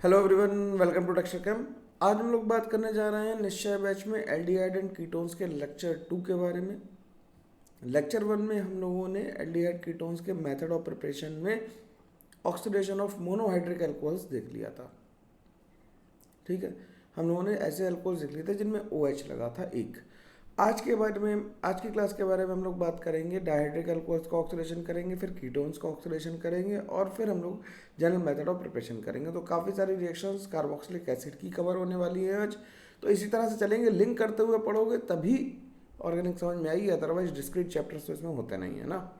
Hello everyone, welcome to Texture Cam. आज हम लोग बात करने जा रहे हैं निश्चय बैच में एल्डिहाइड एंड कीटोन्स के लेक्चर 2 के बारे में। लेक्चर 1 में हम लोगों ने एल्डिहाइड कीटोन्स के मेथड ऑफ प्रिपरेशन में ऑक्सीडेशन ऑफ मोनोहाइड्रिक अल्कोहल्स देख लिया था। ठीक है, हम लोगों ने ऐसे अल्कोहल्स देख लिए थे जिनमें OH लगा था एक। आज की क्लास के बारे में हम लोग बात करेंगे डायहाइड्रिक अल्कोहल्स का ऑक्सीडेशन करेंगे, फिर कीटोन्स का ऑक्सीडेशन करेंगे और फिर हम लोग जनरल मेथड ऑफ प्रिपरेशन करेंगे। तो काफ़ी सारी रिएक्शंस कार्बोक्सिलिक एसिड की कवर होने वाली है आज। तो इसी तरह से चलेंगे, लिंक करते हुए पढ़ोगे तभी ऑर्गेनिक समझ में आएगी, अदरवाइज डिस्क्रीट चैप्टर्स तो इसमें होते नहीं है ना।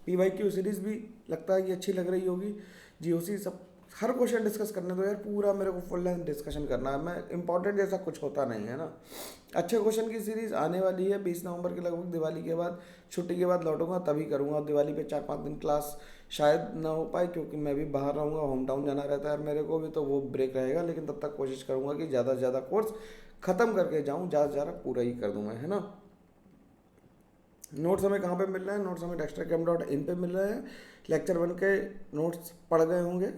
PYQ सीरीज भी लगता है कि अच्छी लग रही होगी। GOC सब हर क्वेश्चन डिस्कस करने दो यार, पूरा मेरे को फुल लेंथ डिस्कशन करना है। मैं इंपॉर्टेंट जैसा कुछ होता नहीं है ना। अच्छे क्वेश्चन की सीरीज आने वाली है 20 नवंबर के लगभग, दिवाली के बाद, छुट्टी के बाद लौटूंगा तभी करूँगा। दिवाली पे 4-5 दिन क्लास शायद ना हो पाए क्योंकि मैं भी बाहर रहूँगा, होम टाउन जाना रहता है मेरे को भी, तो वो ब्रेक रहेगा। लेकिन तब तक कोशिश करूँगा कि ज़्यादा से ज़्यादा कोर्स ख़त्म करके जाऊँ, ज़्यादा से ज़्यादा पूरा ही कर दूँ मैं, है ना। नोट्स हमें कहाँ पे मिल रहे हैं? नोट्स हमें textacam.in पे मिल रहे हैं। लेक्चर 1 के नोट्स पढ़ गए होंगे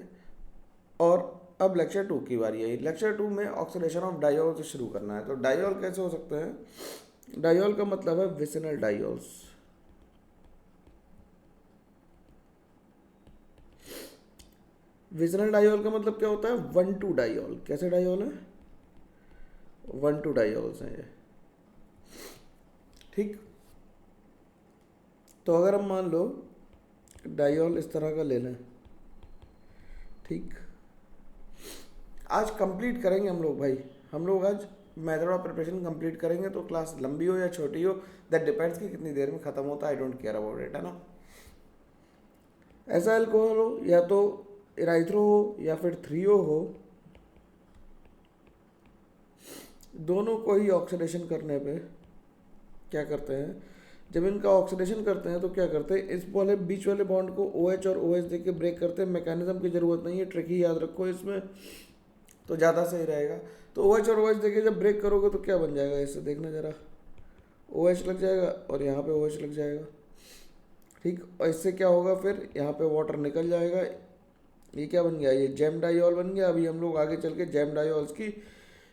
और अब लेक्चर 2 की बारी है। लेक्चर 2 में ऑक्सीडेशन ऑफ डायोल से शुरू करना है। तो डायोल कैसे हो सकते हैं? डायोल का मतलब है विसिनल डायोल्स। विसिनल डायोल का मतलब क्या होता है? 1,2 डायोल। कैसे डायोल है? 1,2 डायोल्स हैं ये। ठीक, तो अगर हम मान लो डायोल इस तरह का ले लें, ठीक, आज कंप्लीट करेंगे हम लोग भाई। हम लोग आज मेथड ऑफ प्रिपरेशन कंप्लीट करेंगे। तो क्लास लंबी हो या छोटी हो, दैट डिपेंड्स कि कितनी देर में ख़त्म होता है। I don't care about it, है ना। ऐसा अल्कोहल हो या तो इराइथ्रो हो या फिर थ्रियो हो, दोनों को ही ऑक्सीडेशन करने पे क्या करते हैं? जब इनका ऑक्सीडेशन करते हैं तो क्या करते हैं? इस वाले बीच वाले बॉन्ड को OH और OH दे के ब्रेक करते हैं। मैकेनिज्म की ज़रूरत नहीं है, ट्रिक ही याद रखो इसमें, तो ज़्यादा सही रहेगा। तो OH और OH देके जब ब्रेक करोगे तो क्या बन जाएगा? इससे देखना ज़रा, OH लग जाएगा और यहाँ पे OH लग जाएगा। ठीक, और इससे क्या होगा? फिर यहाँ पे वाटर निकल जाएगा। ये क्या बन गया? ये जेम डायोल बन गया। अभी हम लोग आगे चल के जेम डायोल्स की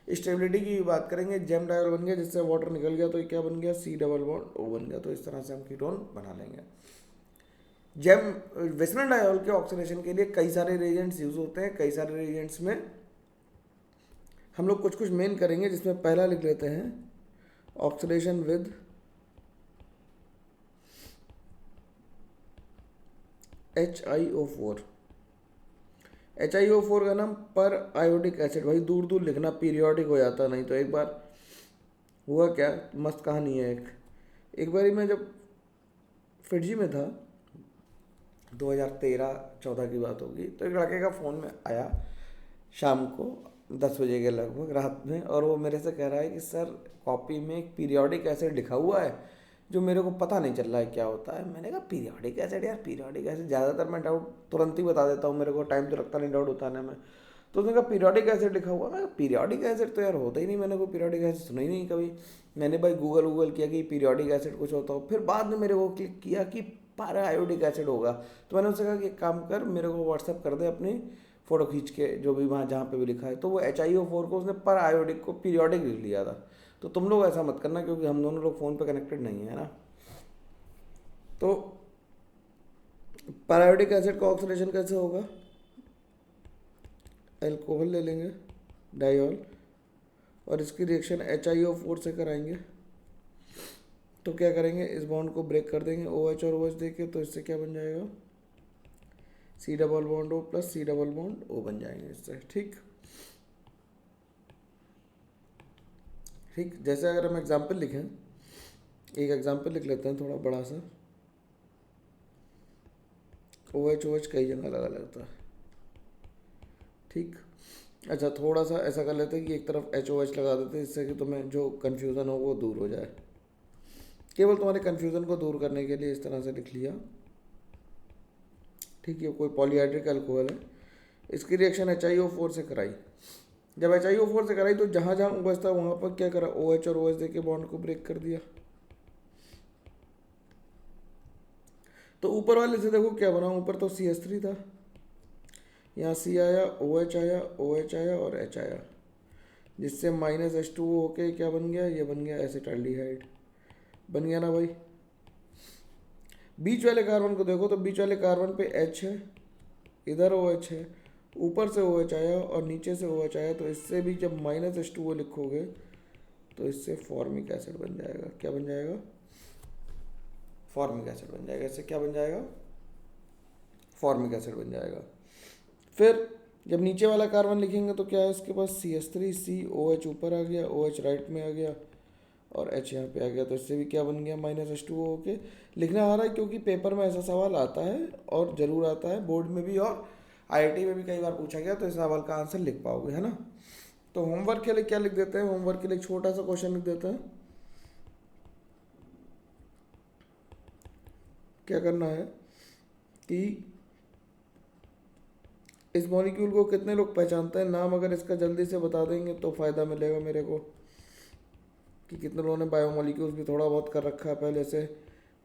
स्टेबिलिटी की बात करेंगे। जेम डायोल बन गया जिससे वाटर निकल गया, तो ये क्या बन गया? C डबल बॉन्ड O बन गया। तो इस तरह से हम कीटोन बना लेंगे। जेम विसिनल डायोल के ऑक्सीडेशन के लिए कई सारे रिएजेंट्स यूज होते हैं। कई सारे रिएजेंट्स में हम लोग कुछ कुछ मेन करेंगे, जिसमें पहला लिख लेते हैं ऑक्सीडेशन विद HiO4। HiO4 का नाम पर आयोडिक एसिड। भाई दूर दूर लिखना, पीरियोडिक हो जाता। नहीं तो एक बार हुआ क्या, मस्त कहानी है एक बारी मैं जब फिजी में था, 2013-14 की बात होगी, तो एक लड़के का फ़ोन में आया शाम को 10 बजे के लगभग रात में, और वो मेरे से कह रहा है कि सर कॉपी में एक पीरियोडिक एसिड लिखा हुआ है जो मेरे को पता नहीं चल रहा है क्या होता है। मैंने कहा पीरियोडिक एसिड? यार पीरियोडिक एसिड ज़्यादातर मैं डाउट तुरंत ही बता देता हूँ, मेरे को टाइम तो लगता नहीं डाउट बताने में। तो उसने कहा पीरियोडिक एसिड लिखा हुआ। मैं पीरियोडिक एसिड तो यार होता ही नहीं, मैंने कोई पीरियोडिक एसिड सुना ही नहीं कभी। मैंने भाई गूगल किया कि पीरियोडिक एसिड कुछ होता हो, फिर बाद में मेरे को क्लिक किया कि पारा आयोडिक एसिड होगा। तो मैंने उससे कहा कि एक काम कर, मेरे को व्हाट्सअप कर दे अपनी फ़ोटो खींच के, जो भी वहाँ जहाँ पे भी लिखा है। तो वो HiO4 को उसने पर आयोडिक को पीरियोडिक लिख लिया था। तो तुम लोग ऐसा मत करना, क्योंकि हम दोनों लोग फ़ोन पे कनेक्टेड नहीं है ना। तो पैरायोडिक एसिड का ऑक्सीडेशन कैसे होगा? अल्कोहल ले लेंगे डायोल और इसकी रिएक्शन HiO4 से कराएंगे। तो क्या करेंगे? इस बॉन्ड को ब्रेक कर देंगे OH और OH देके। तो इससे क्या बन जाएगा? C double bond O plus C double bond O बन जाएंगे इससे। ठीक ठीक, जैसे अगर हम एग्जाम्पल लिखें, एक एग्जाम्पल लिख लेते हैं थोड़ा बड़ा सा। OH कई जगह अलग अलग था। ठीक, अच्छा थोड़ा सा ऐसा कर लेते हैं कि एक तरफ HOH लगा देते हैं, जिससे कि तुम्हें जो कन्फ्यूज़न हो वो दूर हो जाए। केवल तुम्हारे कन्फ्यूज़न को दूर करने के लिए इस तरह से लिख लिया। ठीक है, कोई पॉलीहाइड्रिक अल्कोहल है, इसकी रिएक्शन HiO4 से कराई। जब HiO4 से कराई तो जहाँ जहाँ OH था वहाँ पर क्या करा? OH और OH दे के बॉन्ड को ब्रेक कर दिया। तो ऊपर वाले से देखो क्या बना, ऊपर तो CH3 था, यहाँ सी आया, ओ एच आया, ओ एच आया और एच आया, जिससे माइनस एच टू होके क्या बन गया, ये बन गया एसिटाल्डिहाइड। बन गया ना भाई। बीच वाले कार्बन को देखो तो बीच वाले कार्बन पे एच है, इधर ओ एच है, ऊपर से ओ एच आया और नीचे से ओ एच आया, तो इससे भी जब माइनस एच टू ओ लिखोगे तो इससे फॉर्मिक एसिड बन जाएगा। क्या बन जाएगा? फॉर्मिक एसिड बन जाएगा। इससे क्या बन जाएगा? फॉर्मिक एसिड बन जाएगा। फिर जब नीचे वाला कार्बन लिखेंगे तो क्या है इसके पास, सी एस थ्री, सी ओ एच ऊपर आ गया, ओ एच राइट में आ गया और एच यहाँ पे आ गया, तो इससे भी क्या बन गया, माइनस एच टू ओ के। लिखना आ रहा है क्योंकि पेपर में ऐसा सवाल आता है और ज़रूर आता है, बोर्ड में भी और आईआईटी में भी कई बार पूछा गया, तो इस सवाल का आंसर लिख पाओगे, है ना। तो होमवर्क के लिए क्या लिख देते हैं, होमवर्क के लिए छोटा सा क्वेश्चन लिख देते हैं। क्या करना है कि इस मॉलिक्यूल को कितने लोग पहचानते हैं, नाम अगर इसका जल्दी से बता देंगे तो फ़ायदा मिलेगा मेरे को, कि कितने लोगों ने बायोमोलिक्यूल्स भी थोड़ा बहुत कर रखा है पहले से।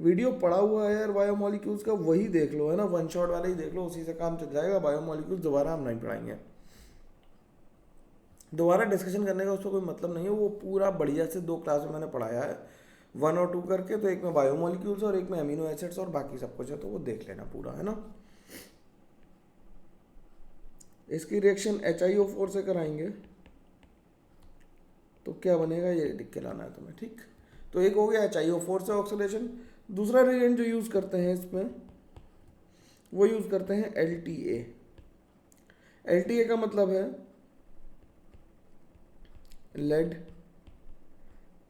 वीडियो पड़ा हुआ है यार बायोमोलिक्यूल्स का, वही देख लो, है ना, वन शॉट वाला ही देख लो, उसी से काम चल जाएगा। बायोमोलिक्यूल्स दोबारा हम नहीं पढ़ाएंगे, दोबारा डिस्कशन करने का उसका कोई मतलब नहीं है। वो पूरा बढ़िया से 2 क्लास में मैंने पढ़ाया है, 1 और 2 करके, तो एक में बायोमोलिक्यूल्स और एक में अमीनो एसिड्स और बाकी सब कुछ है, तो वो देख लेना पूरा, है ना। इसकी रिएक्शन HiO4 से कराएंगे तो क्या बनेगा ये लिख के लाना है तुम्हें, ठीक। तो एक हो गया HiO4 से ऑक्सीडेशन। दूसरा रिएजेंट जो यूज़ करते हैं इसमें, वो यूज़ करते हैं LTA। LTA का मतलब है लेड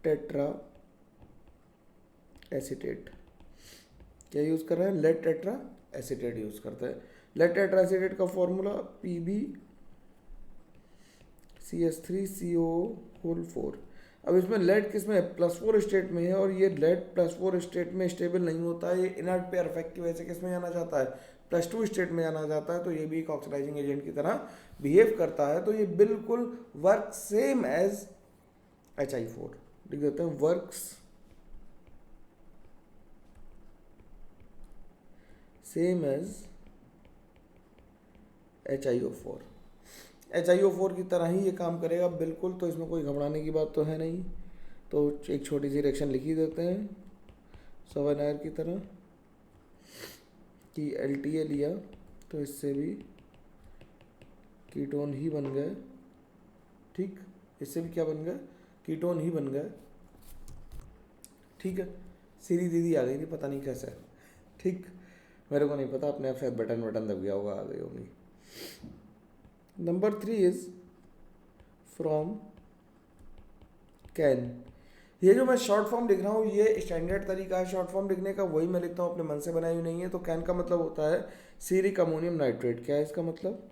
टेट्रा एसीटेट। क्या यूज़ कर रहे हैं, लेड टेट्रा एसीटेट यूज़ करते हैं। लेड टेट्रा एसीटेट का फॉर्मूला PbCH3CO4। अब इसमें लेड किस में है, +4 स्टेट में है, और ये लेड +4 स्टेट में स्टेबल नहीं होता है, ये इनर्ट पेयर इफेक्ट की वजह से किस में जाना चाहता है, +2 स्टेट में जाना चाहता है। तो ये भी एक ऑक्सीडाइजिंग एजेंट की तरह बिहेव करता है। तो ये बिल्कुल वर्क सेम एज HI4, लिख देते हैं, works same as HiO4। HiO4 की तरह ही ये काम करेगा बिल्कुल, तो इसमें कोई घबराने की बात तो है नहीं। तो एक छोटी सी रिएक्शन लिख ही देते हैं सोवेनायर की तरह, कि LTA लिया तो इससे भी कीटोन ही बन गए, ठीक। इससे भी क्या बन गए, कीटोन ही बन गए, ठीक है। सीरी दीदी आ गई थी, पता नहीं कैसे, ठीक, मेरे को नहीं पता, अपने आप शायद बटन दब गया होगा, आ गई होगी। Number 3 is from can. ये जो मैं शॉर्ट फॉर्म लिख रहा हूँ ये स्टैंडर्ड तरीका है शॉर्ट फॉर्म लिखने का, वही मैं लिखता हूँ, अपने मन से बनाई हुई नहीं है। तो कैन का मतलब होता है सीरिक अमोनियम नाइट्रेट। क्या है इसका मतलब,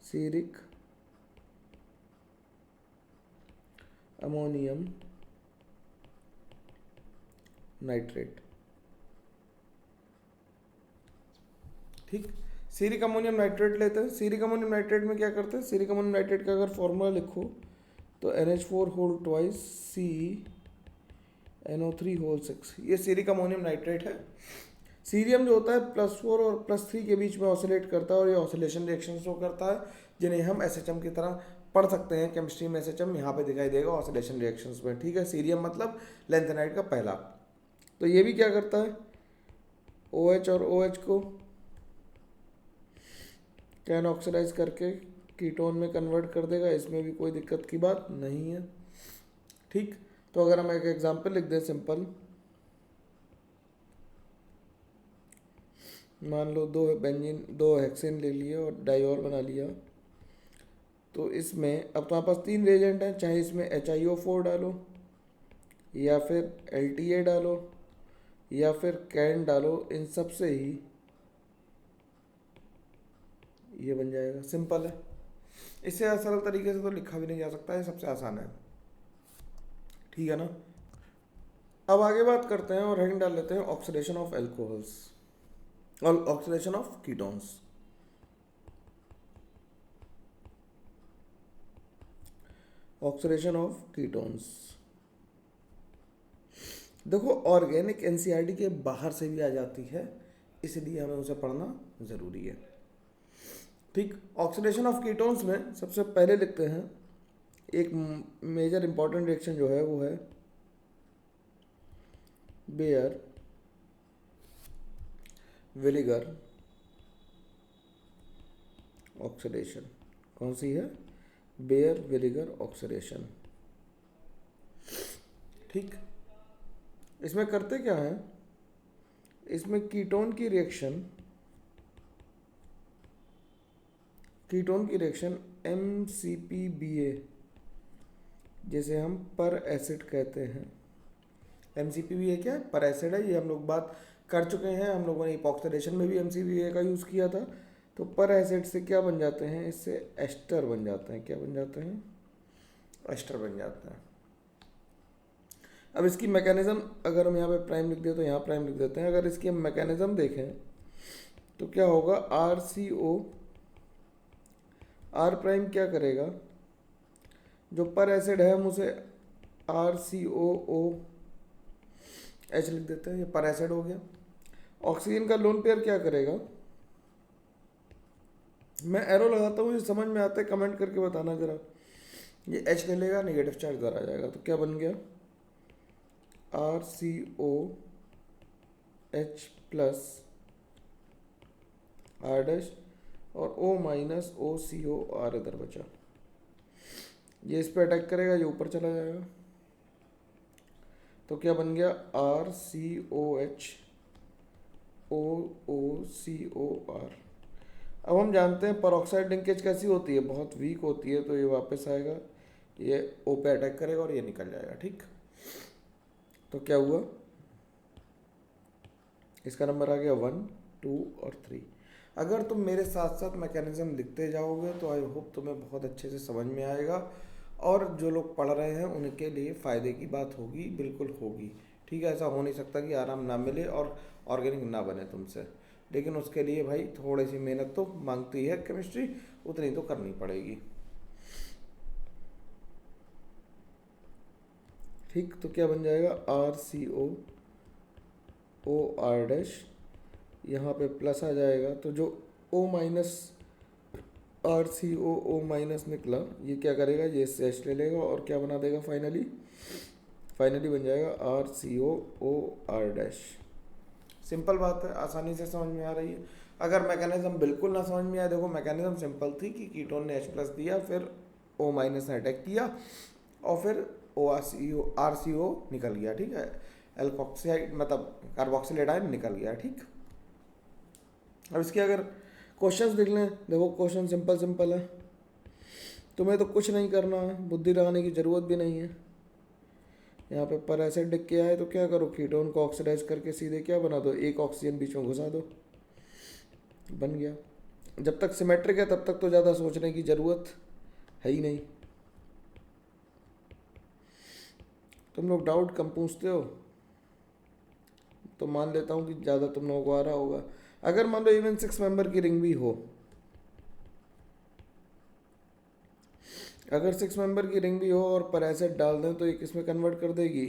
सीरिक अमोनियम नाइट्रेट, ठीक। सीरिक अमोनियम नाइट्रेट लेते हैं। सीरिक अमोनियम नाइट्रेट में क्या करते हैं, सीरिक अमोनियम नाइट्रेट का अगर फॉर्मूला लिखो तो NH4 whole twice CnO3 whole 6, ये सीरिक अमोनियम नाइट्रेट है। सीरियम जो होता है +4 और +3 के बीच में ऑसिलेट करता है, और ये ऑसिलेशन रिएक्शन शो करता है, जिन्हें हम SHM की तरह पढ़ सकते हैं केमिस्ट्री में। SHM यहाँ पे दिखाई देगा ऑसिलेशन रिएक्शंस में, ठीक है। सीरियम मतलब लेंथेनाइड का पहला। तो ये भी क्या करता है, OH और OH को कैन ऑक्सीडाइज करके कीटोन में कन्वर्ट कर देगा, इसमें भी कोई दिक्कत की बात नहीं है, ठीक। तो अगर हम एक एग्जांपल लिख दें सिंपल, मान लो 2 बेंजीन 2 हेक्सेन ले लिया और डाइऑल बना लिया, तो इसमें अब तुम्हारे पास 3 रिएजेंट हैं, चाहे इसमें HiO4 डालो या फिर LTA डालो या फिर कैन डालो, इन सब से ही ये बन जाएगा। सिंपल है, इससे सरल तरीके से तो लिखा भी नहीं जा सकता, है सबसे आसान है, ठीक है ना। अब आगे बात करते हैं और हेडिंग डाल लेते हैं ऑक्सीडेशन ऑफ एल्कोहल्स और oxidation of ketones. Oxidation of ketones, देखो ऑर्गेनिक NCERT के बाहर से भी आ जाती है, इसलिए हमें उसे पढ़ना ज़रूरी है। ठीक, ऑक्सीडेशन ऑफ कीटोन्स में सबसे पहले लिखते हैं एक मेजर इंपॉर्टेंट रिएक्शन जो है वो है बेयर विनेगर ऑक्सीडेशन। कौन सी है? बेयर विनेगर ऑक्सीडेशन। ठीक, इसमें करते क्या है, इसमें कीटोन की रिएक्शन MCPBA जैसे हम पर एसिड कहते हैं। MCPBA क्या है? पर एसिड है। ये हम लोग बात कर चुके हैं, हम लोगों ने इपॉक्सीडेशन में भी MCPBA का यूज़ किया था। तो पर एसिड से क्या बन जाते हैं? इससे एस्टर बन जाते हैं। क्या बन जाते हैं? एस्टर बन जाते हैं। अब इसकी मैकेनिज्म अगर हम यहाँ पे प्राइम लिख दें तो यहाँ प्राइम लिख देते हैं। अगर इसकी हम मैकेनिज्म देखें तो क्या होगा? RCO, R प्राइम क्या करेगा? जो पर एसिड है हम उसे RCOOH लिख देते हैं, ये पर एसिड हो गया। ऑक्सीजन का लोन पेयर क्या करेगा? मैं एरो लगाता हूँ, ये समझ में आता है, कमेंट करके बताना जरा। ये H ले लेगा, नेगेटिव चार्ज इधर आ जाएगा, तो क्या बन गया? RCOH प्लस R डैश और O माइनस OCOR इधर बचा। ये इस पर अटैक करेगा, ये ऊपर चला जाएगा, तो क्या बन गया? RCOH OOCOR। अब हम जानते हैं परऑक्साइड लिंकेज कैसी होती है, बहुत वीक होती है, तो ये वापस आएगा, ये O पे अटैक करेगा और ये निकल जाएगा। ठीक, तो क्या हुआ? इसका नंबर आ गया 1, 2 और 3। अगर तुम मेरे साथ साथ मैकेनिज्म लिखते जाओगे तो आई होप तुम्हें बहुत अच्छे से समझ में आएगा, और जो लोग पढ़ रहे हैं उनके लिए फ़ायदे की बात होगी, बिल्कुल होगी। ठीक है, ऐसा हो नहीं सकता कि आराम ना मिले और ऑर्गेनिक ना बने तुमसे, लेकिन उसके लिए भाई थोड़ी सी मेहनत तो मांगती है केमिस्ट्री, उतनी तो करनी पड़ेगी। ठीक, तो क्या बन जाएगा? RCOOR डैश, यहाँ पे प्लस आ जाएगा, तो जो O माइनस RCOO माइनस निकला, ये क्या करेगा? ये H ले लेगा और क्या बना देगा? फाइनली बन जाएगा RCOOR डैश। सिंपल बात है, आसानी से समझ में आ रही है। अगर मैकेनिज्म बिल्कुल ना समझ में आए, देखो मैकेनिज्म सिंपल थी कि कीटोन ने H प्लस दिया, फिर O माइनस ने अटैक किया और फिर RCO निकल गया। ठीक है, एल्कोक्साइड मतलब कार्बोक्सिलेट आयन निकल गया। ठीक, अब इसके अगर क्वेश्चंस देख लें, देखो क्वेश्चन सिंपल है, तुम्हें तो कुछ नहीं करना है, बुद्धि लगाने की ज़रूरत भी नहीं है। यहाँ पे पर एसिड लिख के आए तो क्या करो? कीटोन को ऑक्सीडाइज करके सीधे क्या बना दो? एक ऑक्सीजन बीच में घुसा दो, बन गया। जब तक सिमेट्रिक है तब तक तो ज़्यादा सोचने की ज़रूरत है ही नहीं। तुम लोग डाउट कम पूछते हो, तो मान लेता हूँ कि ज़्यादा तुम लोगों को आ रहा होगा। अगर मान लो इवन 6 मेंबर की रिंग भी हो, अगर 6 मेंबर की रिंग भी हो और पर एसिड डाल दें तो ये किस में कन्वर्ट कर देगी?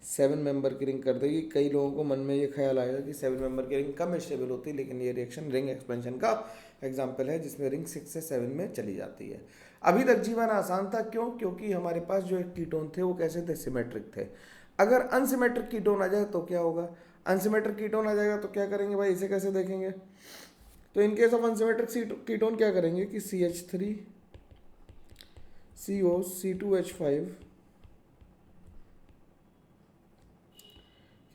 7 मेंबर की रिंग कर देगी। कई लोगों को मन में ये ख्याल आएगा कि 7 मेंबर की रिंग कम स्टेबल होती है, लेकिन ये रिएक्शन रिंग एक्सपेंशन का एग्जाम्पल है, जिसमें रिंग 6 से 7 में चली जाती है। अभी तक जीवन आसान था, क्यों? क्योंकि हमारे पास जो एक कीटोन थे वो कैसे थे? सिमेट्रिक थे। अगर अनसिमेट्रिक कीटोन आ जाए तो क्या होगा? अनसिमेट्रिक कीटोन आ जाएगा तो क्या करेंगे भाई? इसे कैसे देखेंगे? तो in case of unsymmetric ketone क्या करेंगे कि CH3 CO C2H5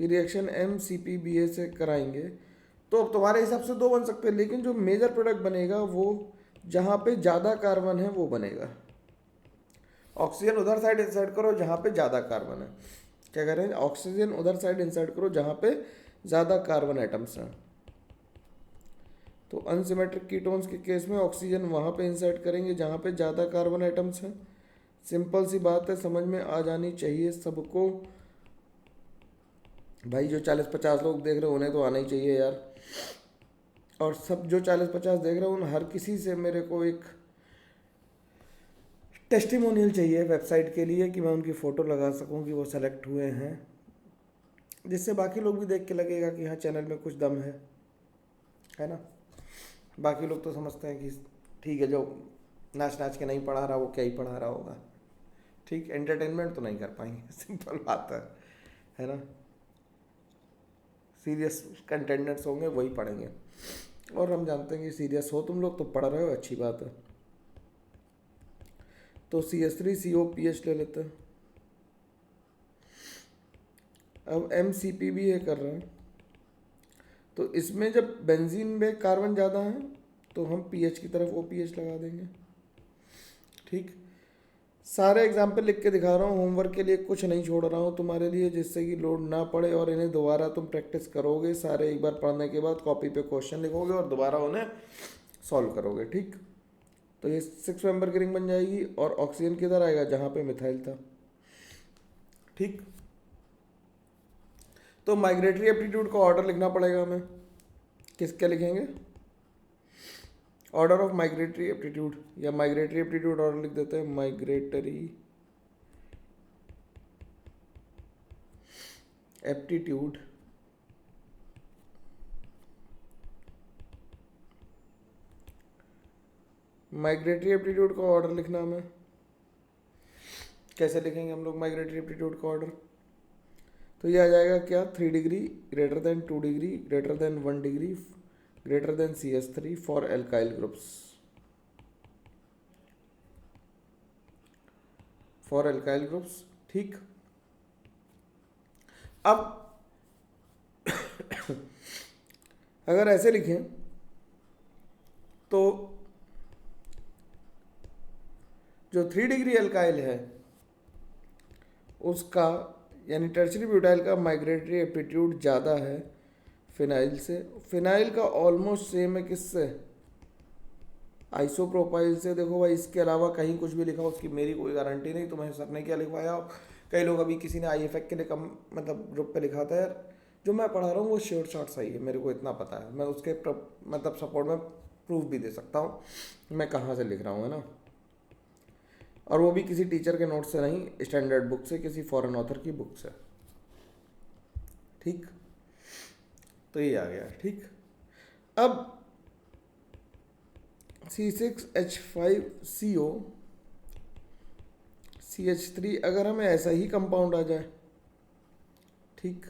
की रिएक्शन MCPBA से कराएंगे, तो अब तुम्हारे हिसाब से 2 बन सकते हैं, लेकिन जो मेजर प्रोडक्ट बनेगा वो जहाँ पे ज़्यादा कार्बन है वो बनेगा। ऑक्सीजन उधर साइड इंसर्ट करो जहाँ पे ज़्यादा कार्बन है। क्या कह रहे हैं? ऑक्सीजन उधर साइड इंसर्ट करो जहाँ पे ज़्यादा कार्बन एटम्स हैं। तो अनसिमेट्रिक कीटोन्स के केस में ऑक्सीजन वहाँ पे इंसर्ट करेंगे जहाँ पे ज़्यादा कार्बन एटम्स हैं। सिंपल सी बात है, समझ में आ जानी चाहिए सबको। भाई जो 40-50 लोग देख रहे हो उन्हें तो आना ही चाहिए यार, और सब जो 40-50 देख रहे हो उन हर किसी से मेरे को एक टेस्टिमोनियल चाहिए वेबसाइट के लिए कि मैं उनकी फ़ोटो लगा सकूं कि वो सेलेक्ट हुए हैं, जिससे बाकी लोग भी देख के लगेगा कि हाँ चैनल में कुछ दम है ना। बाकी लोग तो समझते हैं कि ठीक है, जो नाच नाच के नहीं पढ़ा रहा वो क्या ही पढ़ा रहा होगा। ठीक, एंटरटेनमेंट तो नहीं कर पाएंगे सिंपल बात है ना। सीरियस कंटेंट्स होंगे वही पढ़ेंगे, और हम जानते हैं कि सीरियस हो तुम लोग तो पढ़ रहे हो, अच्छी बात है। तो CS3COPH ले लेते हैं। अब MCP भी ये कर रहे हैं, तो इसमें जब बेंजीन में कार्बन ज़्यादा है तो हम पीएच की तरफ OPH लगा देंगे। ठीक, सारे एग्जाम्पल लिख के दिखा रहा हूँ, होमवर्क के लिए कुछ नहीं छोड़ रहा हूँ तुम्हारे लिए, जिससे कि लोड ना पड़े और इन्हें दोबारा तुम प्रैक्टिस करोगे। सारे एक बार पढ़ने के बाद कॉपी पे क्वेश्चन लिखोगे और दोबारा उन्हें सॉल्व करोगे। ठीक, तो ये 6 मेंबर की रिंग बन जाएगी और ऑक्सीजन किधर आएगा, जहाँ पे मिथाइल था। ठीक, तो माइग्रेटरी एप्टीट्यूड का ऑर्डर लिखना पड़ेगा हमें। क्या लिखेंगे? ऑर्डर ऑफ माइग्रेटरी एप्टीट्यूड, या माइग्रेटरी एप्टीट्यूड ऑर्डर लिख देते हैं। माइग्रेटरी एप्टीट्यूड माइग्रेटरी एप्टीट्यूड का ऑर्डर लिखना हमें। कैसे लिखेंगे हम लोग माइग्रेटरी एप्टीट्यूड का ऑर्डर? तो ये आ जाएगा क्या, 3 degree greater than 2 degree greater than 1 degree greater than CS3 for alkyl groups, for alkyl groups. ठीक, अब अगर ऐसे लिखें तो जो 3 डिग्री एल्काइल है उसका, यानी टर्शरी ब्यूटाइल का माइग्रेटरी एप्टीट्यूड ज़्यादा है फिनाइल से। फिनाइल का ऑलमोस्ट सेम है किससे, आइसोप्रोपाइल से। देखो भाई, इसके अलावा कहीं कुछ भी लिखा हो उसकी मेरी कोई गारंटी नहीं, तुम्हें सर ने क्या लिखवाया हो। कई लोग, अभी किसी ने आई इफेक्ट के लिए कम मतलब ग्रुप पे लिखा था, यार जो मैं पढ़ा रहा हूँ वो श्योर शॉर्ट सही है, मेरे को इतना पता है, मैं उसके मतलब सपोर्ट में प्रूफ भी दे सकता हूँ मैं कहाँ से लिख रहा हूँ, है ना। और वो भी किसी टीचर के नोट से नहीं, स्टैंडर्ड बुक से, किसी फॉरेन ऑथर की बुक से। ठीक, तो ये आ गया। ठीक, अब C6H5CO CH3 अगर हमें ऐसा ही कंपाउंड आ जाए, ठीक,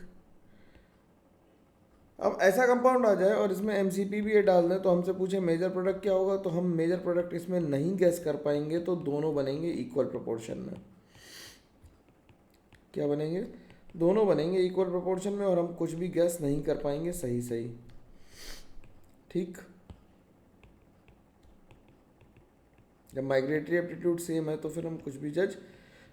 अब ऐसा कंपाउंड आ जाए और इसमें MCP भी ये डाल दें, तो हमसे पूछे मेजर प्रोडक्ट क्या होगा, तो हम मेजर प्रोडक्ट इसमें नहीं गैस कर पाएंगे, तो दोनों बनेंगे इक्वल प्रोपोर्शन में। क्या बनेंगे? दोनों बनेंगे इक्वल प्रोपोर्शन में, और हम कुछ भी गैस नहीं कर पाएंगे सही सही। ठीक, जब माइग्रेटरी एप्टीट्यूड सेम है तो फिर हम कुछ भी जज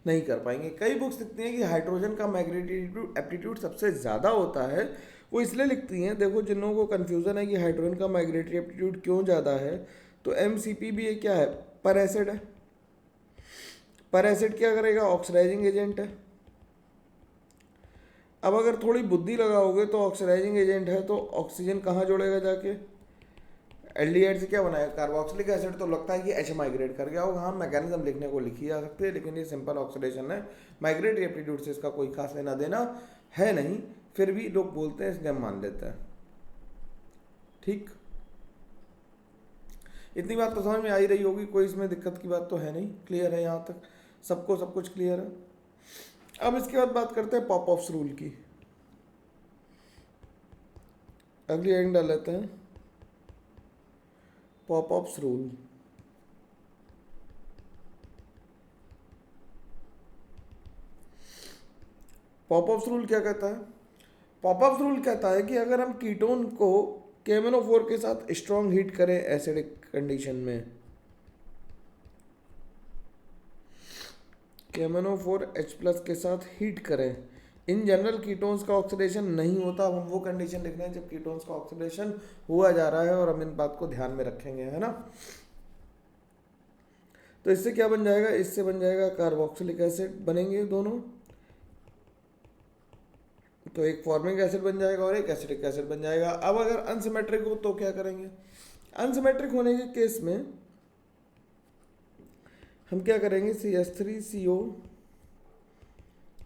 नहीं कर पाएंगे। कई बुक्स लिखती हैं कि हाइड्रोजन का माइग्रेटरी एप्टीट्यूड सबसे ज़्यादा होता है, वो इसलिए लिखती हैं, देखो जिन लोगों को कन्फ्यूज़न है कि हाइड्रोजन का माइग्रेटरी एप्टीट्यूड क्यों ज़्यादा है, तो MCP भी ये क्या है, पर एसिड है। पर एसिड क्या करेगा, ऑक्सीडाइजिंग एजेंट है। अब अगर थोड़ी बुद्धि लगाओगे तो ऑक्सीडाइजिंग एजेंट है तो ऑक्सीजन कहाँ जोड़ेगा जाके, एल्डिहाइड से क्या बनाएगा, कार्बोक्सिलिक एसिड। तो लगता है कि H माइग्रेट कर गया होगा। हाँ, मैकेनिज्म लिखने को लिखी जा सकती है, लेकिन ये सिंपल ऑक्सीडेशन है। माइग्रेटरी एप्टीट्यूड से इसका कोई खास लेना देना है नहीं, फिर भी लोग बोलते हैं इसलिए हम मान लेते हैं। ठीक, इतनी बात तो समझ में आ ही रही होगी, कोई इसमें दिक्कत की बात तो है नहीं, क्लियर है यहाँ तक सबको, सब कुछ क्लियर है। अब इसके बाद बात करते हैं पॉपऑफ्स रूल की। अगली हेडिंग डाल लेते हैं पॉपऑफ्स रूल। पॉपऑफ्स रूल क्या कहता है? पॉपऑफ्स रूल कहता है कि अगर हम कीटोन को KMnO4 के साथ स्ट्रॉन्ग हीट करें एसिडिक कंडीशन में, KMnO4H+ के साथ हीट करें, इन जनरल कीटोन्स का ऑक्सीडेशन नहीं होता। अब हम वो कंडीशन लिख रहे हैं जब कीटोन्स का ऑक्सीडेशन हुआ जा रहा है, और हम इन बात को ध्यान में रखेंगे, है ना। तो इससे क्या बन जाएगा, इससे बन जाएगा कार्बोक्सिलिक एसिड बनेंगे दोनों, तो एक फॉर्मिक एसिड बन जाएगा और एक एसिडिक एसिड बन जाएगा। अब अगर अनसिमेट्रिक हो तो क्या करेंगे, अनसिमेट्रिक होने के केस में हम क्या करेंगे, CH3CO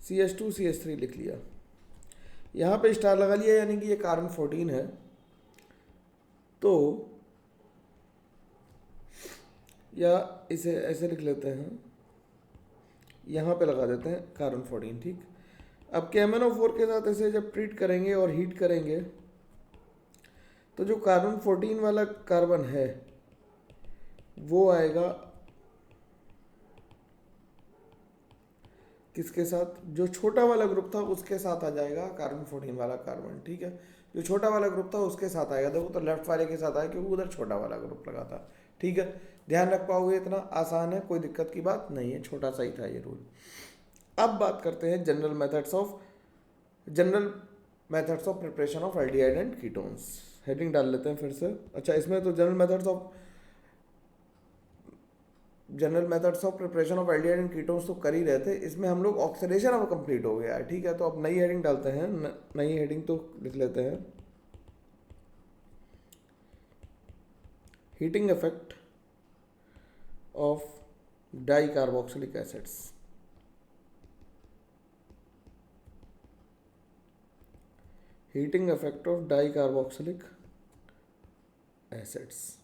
CH2 CH3 लिख लिया, यहाँ पे स्टार लगा लिया, यानी कि ये कार्बन 14 है। तो या इसे ऐसे लिख लेते हैं, यहाँ पे लगा देते हैं कार्बन 14। ठीक, अब KMnO4 के साथ इसे जब ट्रीट करेंगे और हीट करेंगे तो जो कार्बन 14 वाला कार्बन है वो आएगा किसके साथ, जो छोटा वाला ग्रुप था उसके साथ आ जाएगा कार्बन 14 वाला कार्बन। ठीक है, जो छोटा वाला ग्रुप था उसके साथ आएगा। देखो तो लेफ्ट वाले के साथ आया क्योंकि उधर छोटा वाला ग्रुप लगा था। ठीक है, ध्यान रख पाओगे, इतना आसान है, कोई दिक्कत की बात नहीं है, छोटा सा ही था ये रूल। अब बात करते हैं general methods of preparation of aldehyde and ketones. Heading डाल लेते हैं फिर से। अच्छा, इसमें तो general methods of preparation of aldehyde and ketones तो कर ही रहे थे, इसमें हम लोग ऑक्सीडेशन अब कंप्लीट हो गया है। ठीक है, तो अब नई हेडिंग डालते हैं, नई हेडिंग तो लिख लेते हैं heating effect of dicarboxylic acids. Heating effect of dicarboxylic acids.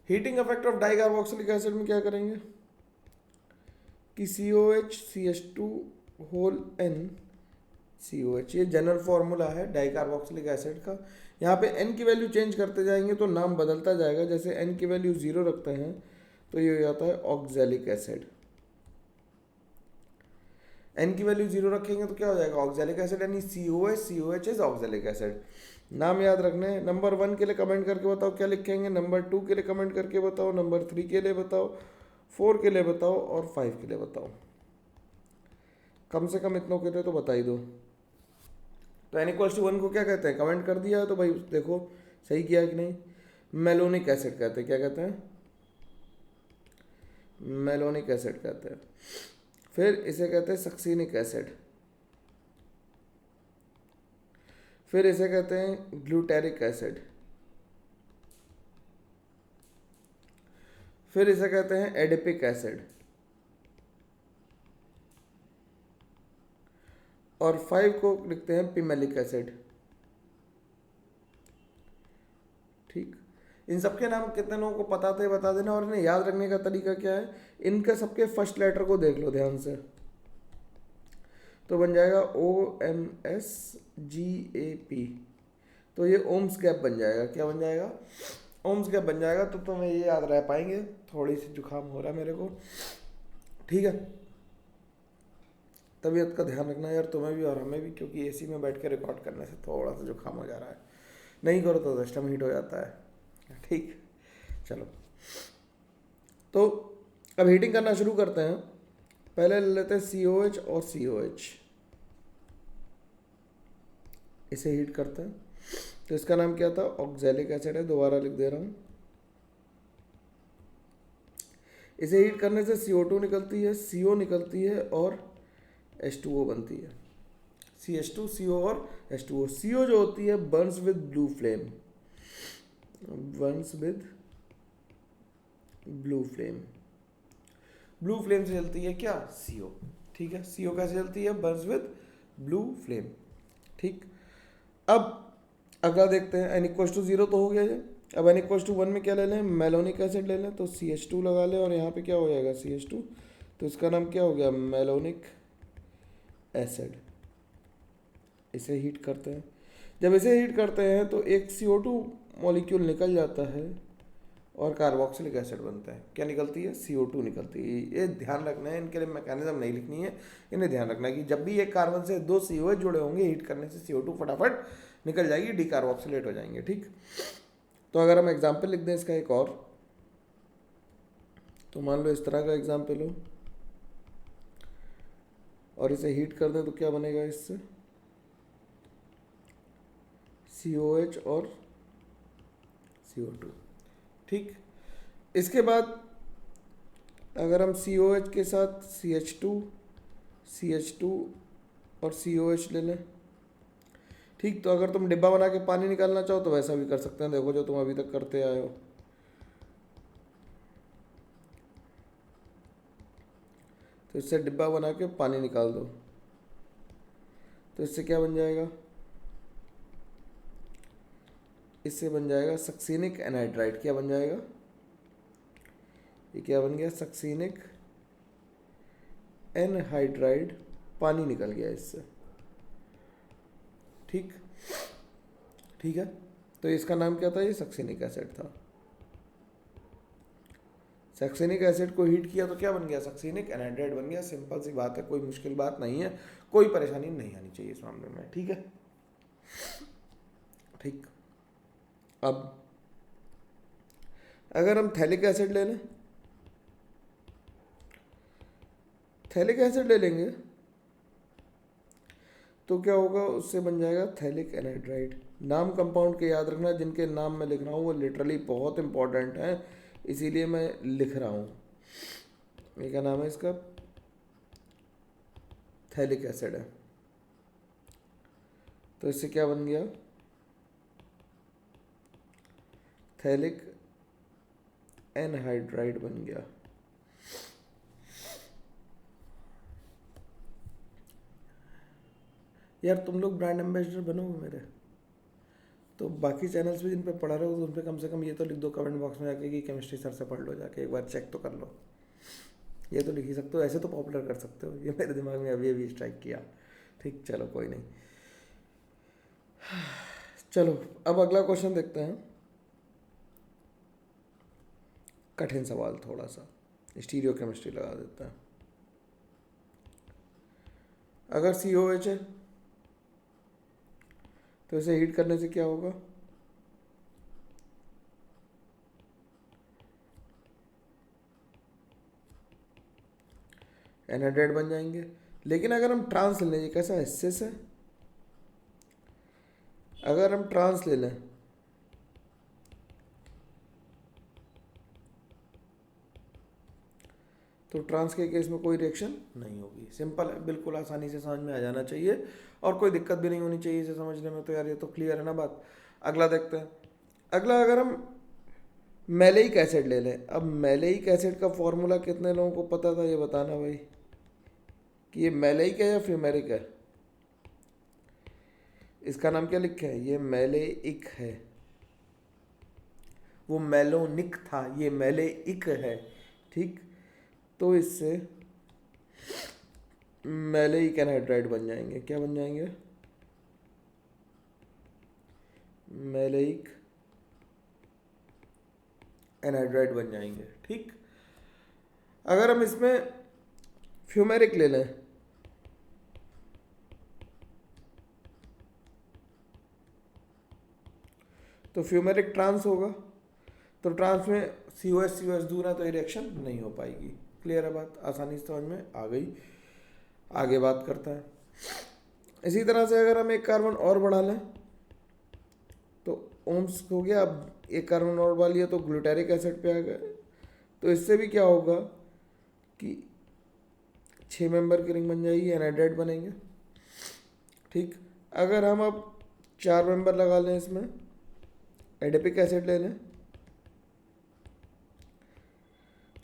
Heating effect of dicarboxylic acid में क्या करेंगे कि COH CH2 whole N COH, ये जनरल फॉर्मूला है डाई कार्बोक्सिलिक एसिड का। यहाँ पे N की वैल्यू चेंज करते जाएंगे तो नाम बदलता जाएगा। जैसे N की वैल्यू 0 रखते हैं तो ये हो जाता है ऑक्जेलिक एसिड। N की वैल्यू 0 रखेंगे तो क्या हो जाएगा ऑक्जेलिक एसिड, यानी COH इज ऑक्जेलिक एसिड। नाम याद रखने हैं। नंबर 1 के लिए कमेंट करके बताओ क्या लिखेंगे, नंबर 2 के लिए कमेंट करके बताओ, नंबर 3 के लिए बताओ, 4 के लिए बताओ और 5 के लिए बताओ। कम से कम इतनों के लिए तो बता ही दो। तो N=1 को क्या कहते हैं, कमेंट कर दिया तो भाई देखो सही किया कि नहीं। मेलोनिक एसिड कहते हैं, क्या कहते हैं, मेलोनिक एसिड कहते हैं। फिर इसे कहते हैं सक्सीनिक एसिड, फिर इसे कहते हैं ग्लूटेरिक एसिड, फिर इसे कहते हैं एडिपिक एसिड, और 5 को लिखते हैं पिमेलिक एसिड। ठीक, इन सबके नाम कितने लोगों को पता थे बता देना, और इन्हें याद रखने का तरीका क्या है, इनके सबके फर्स्ट लेटर को देख लो ध्यान से, तो बन जाएगा OMSGAP, तो ये ओम्स गैप बन जाएगा। क्या बन जाएगा, ओम्स गैप बन जाएगा। तो तुम्हें ये याद रह पाएंगे। थोड़ी सी जुकाम हो रहा है मेरे को, ठीक है, तबीयत का ध्यान रखना यार, तुम्हें भी और हमें भी, क्योंकि एसी में बैठ के रिकॉर्ड करने से थोड़ा सा जुकाम हो जा रहा है। नहीं करो तो सिस्टम हीट हो जाता है। ठीक, चलो तो अब हीटिंग करना शुरू करते हैं। पहले ले लेते हैं COH और COH, इसे हीट करते हैं। तो इसका नाम क्या था, ऑक्जेलिक एसिड है, दोबारा लिख दे रहा हूँ। इसे हीट करने से CO2 निकलती है, CO निकलती है और H2O बनती है। CH2 CO और H2O। CO जो होती है Burns with blue flame, Burns with blue flame, blue flame से जलती है क्या, CO। ठीक है, CO कैसे जलती है, बर्न्स विद ब्लू फ्लेम। ठीक, अब अगला देखते हैं। N=0 तो हो गया ये। अब N=1 में क्या ले लें, मेलोनिक एसिड ले लें, तो CH2 लगा लें और यहाँ पे क्या हो जाएगा CH2, तो इसका नाम क्या हो गया, मेलोनिक एसिड। इसे हीट करते हैं। जब इसे हीट करते हैं तो एक CO2 मॉलिक्यूल निकल जाता है और कार्बोक्सिलिक एसिड बनता है। क्या निकलती है, CO2 निकलती है। ये ध्यान रखना है, इनके लिए मैकेनिज्म नहीं लिखनी है, इन्हें ध्यान रखना है कि जब भी एक कार्बन से 2 COH जुड़े होंगे, हीट करने से CO2 फटाफट निकल जाएगी, डिकार्बोक्सिलेट हो जाएंगे। ठीक, तो अगर हम एग्जाम्पल लिख दें इसका एक और, तो मान लो इस तरह का एग्जाम्पल हो और इसे हीट कर दें तो क्या बनेगा, इससे COH और CO2। ठीक, इसके बाद अगर हम COH के साथ CH2 और COH ले लें, ठीक, तो अगर तुम डिब्बा बना के पानी निकालना चाहो तो वैसा भी कर सकते हैं। देखो जो तुम अभी तक करते आए हो, तो इससे डिब्बा बना के पानी निकाल दो, तो इससे क्या बन जाएगा, इससे बन जाएगा सक्सीनिक एनहाइड्राइड। क्या बन जाएगा, ये क्या बन गया, सक्सीनिक एनहाइड्राइड, पानी निकल गया इससे। ठीक ठीक है, तो इसका नाम क्या था, ये सक्सीनिक एसिड था। सक्सीनिक एसिड को हीट किया तो क्या बन गया, सक्सीनिक एनहाइड्राइड बन गया। सिंपल सी बात है, कोई मुश्किल बात नहीं है, कोई परेशानी नहीं आनी चाहिए इस मामले में। ठीक है, ठीक। अब अगर हम थैलिक एसिड ले लें, थैलिक एसिड ले लेंगे तो क्या होगा, उससे बन जाएगा थैलिक एनहाइड्राइड। नाम कंपाउंड के याद रखना, जिनके नाम मैं लिख रहा हूँ वो लिटरली बहुत इंपॉर्टेंट है, इसीलिए मैं लिख रहा हूँ। ये क्या नाम है इसका, थैलिक एसिड है। तो इससे क्या बन गया, थैलिक एनहाइड्राइड बन गया। यार तुम लोग ब्रांड एम्बेसडर बनोगे मेरे, तो बाकी चैनल्स भी जिन पे पढ़ा रहे हो उन पे कम से कम ये तो लिख दो कमेंट बॉक्स में जाके कि केमिस्ट्री सर से पढ़ लो, जाके एक बार चेक तो कर लो। ये तो लिख ही सकते हो, ऐसे तो पॉपुलर कर सकते हो। ये मेरे दिमाग में अभी अभी स्ट्राइक किया। ठीक, चलो कोई नहीं। चलो अब अगला क्वेश्चन देखते हैं, कठिन सवाल थोड़ा सा, स्टीरियो केमिस्ट्री लगा देता है। अगर COH है तो इसे हीट करने से क्या होगा, एनहाइड्राइड बन जाएंगे। लेकिन अगर हम ट्रांस ले लें, ये कैसा एसिस है, अगर हम ट्रांस ले लें तो ट्रांस के केस में कोई रिएक्शन नहीं होगी। सिंपल है, बिल्कुल आसानी से समझ में आ जाना चाहिए और कोई दिक्कत भी नहीं होनी चाहिए इसे समझने में। तो यार ये तो क्लियर है ना बात। अगला देखते हैं। अगला, अगर हम मैलेइक एसिड ले लें। अब मैलेइक एसिड का फॉर्मूला कितने लोगों को पता था, ये बताना भाई, कि ये मैलेइक है या फ्यूमेरिक है। इसका नाम क्या लिखे हैं, ये मैलेइक है। वो मेलोनिक था, ये मैलेइक है। ठीक, तो इससे मैलेइक एनहाइड्राइड बन जाएंगे। क्या बन जाएंगे, मैलेइक एनहाइड्राइड बन जाएंगे। ठीक, अगर हम इसमें फ्यूमेरिक ले लें तो फ्यूमेरिक ट्रांस होगा, तो ट्रांस में COH दूर है तो ये रिएक्शन नहीं हो पाएगी। क्लियर है बात, आसानी से समझ में आ गई। आगे बात करता है। इसी तरह से अगर हम एक कार्बन और बढ़ा लें तो ओम्स हो गया। अब एक कार्बन और बढ़ा लिया तो ग्लूटारिक एसिड पे आ गए। तो इससे भी क्या होगा कि 6 मेंबर की रिंग बन जाएगी, एनहाइड्राइड बनेंगे। ठीक, अगर हम अब 4 मेंबर लगा लें, इसमें एडिपिक एसिड ले लें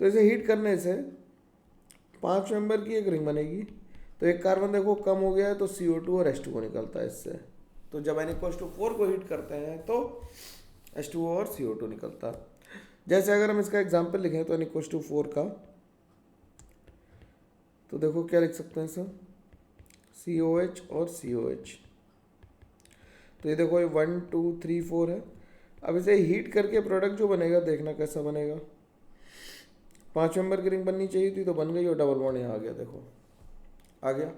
तो इसे हीट करने से 5 मेंबर की एक रिंग बनेगी। तो एक कार्बन देखो कम हो गया है तो CO2 और H2O निकलता है इससे। तो जब N=4 को हीट करते हैं तो H2O और CO2 निकलता है। जैसे अगर हम इसका एग्जाम्पल लिखें तो N=4 का, तो देखो क्या लिख सकते हैं सर, COH और COH। तो ये देखो ये 1 2 3 4 है। अब इसे हीट करके प्रोडक्ट जो बनेगा देखना कैसा बनेगा। 5 मेंबर की रिंग बननी चाहिए थी तो बन गई, और डबल बॉन्ड यहाँ आ गया, देखो आ गया